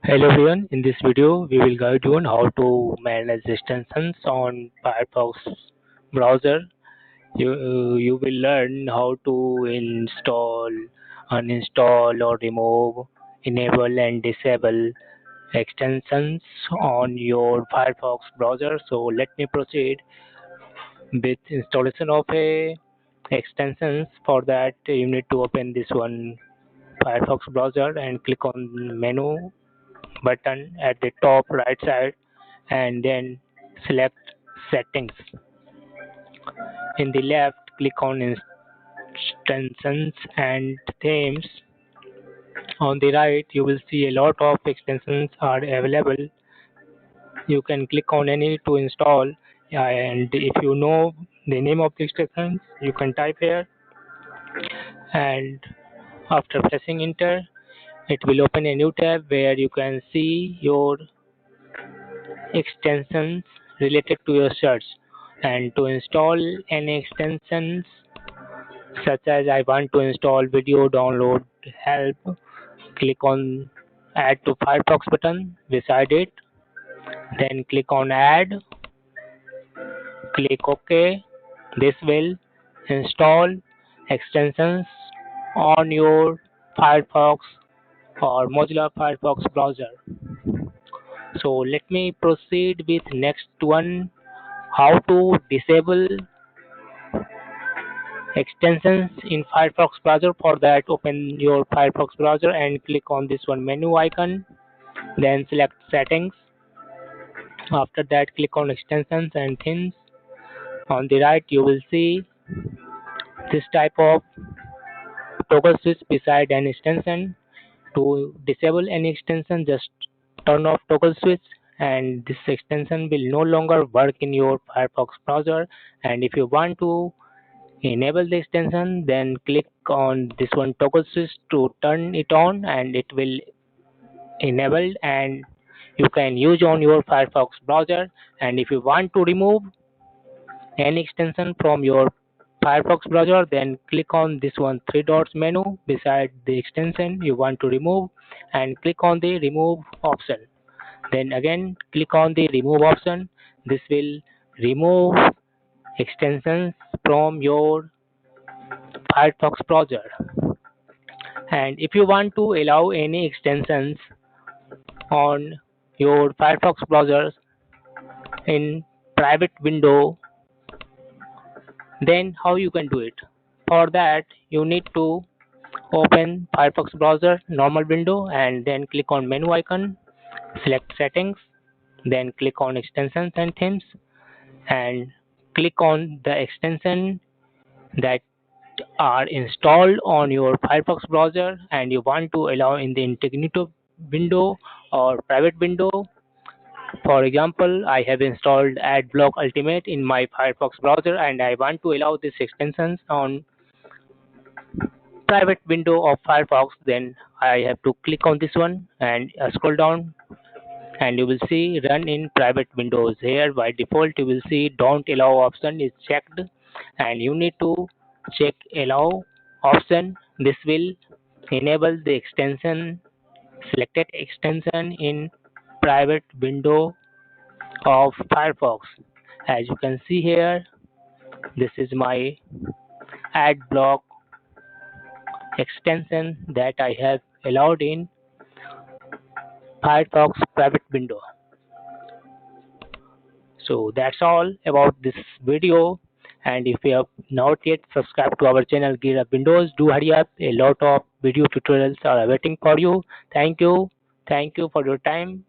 Hello everyone, in this video we will guide you on how to manage extensions on Firefox browser. You will learn how to install, uninstall or remove, enable and disable extensions on your Firefox browser. So let me proceed with installation of a extensions. For that you need to open this one Firefox browser and click on menu button at the top right side and then select settings. In the left, click on extensions and themes. On the right, you will see a lot of extensions are available. You can click on any to install, and if you know the name of the extensions, you can type here, and after pressing enter, it will open a new tab where you can see your extensions related to your search. And to install any extensions such as I want to install video download help, click on add to Firefox button beside it, then click on add, click OK. This will install extensions on your Firefox or Mozilla Firefox browser. So let me proceed with next one, how to disable extensions in Firefox browser. For that, open your Firefox browser and click on this one menu icon, then select settings. After that, click on extensions and themes. On the right, you will see this type of toggle switch beside an extension. To disable any extension, just turn off toggle switch and this extension will no longer work in your Firefox browser. And if you want to enable the extension, then click on this one toggle switch to turn it on and it will enable and you can use on your Firefox browser. And if you want to remove any extension from your Firefox browser, then click on this one three dots menu beside the extension you want to remove and click on the remove option. Then again click on the remove option. This will remove extensions from your Firefox browser. And if you want to allow any extensions on your Firefox browser in private window, then how you can do it? For that, you need to open Firefox browser normal window and then click on menu icon, select settings, then click on extensions and themes and click on the extension that are installed on your Firefox browser and you want to allow in the incognito window or private window. For example, I have installed AdBlock Ultimate in my Firefox browser and I want to allow these extensions on private window of Firefox. Then I have to click on this one and scroll down and you will see run in private windows. Here by default you will see don't allow option is checked and you need to check allow option. This will enable the extension, selected extension in private window of Firefox. As you can see here, this is my AdBlock extension that I have allowed in Firefox private window. So that's all about this video. And if you have not yet subscribed to our channel Gear Up Windows, do hurry up. A lot of video tutorials are waiting for you. Thank you. Thank you for your time.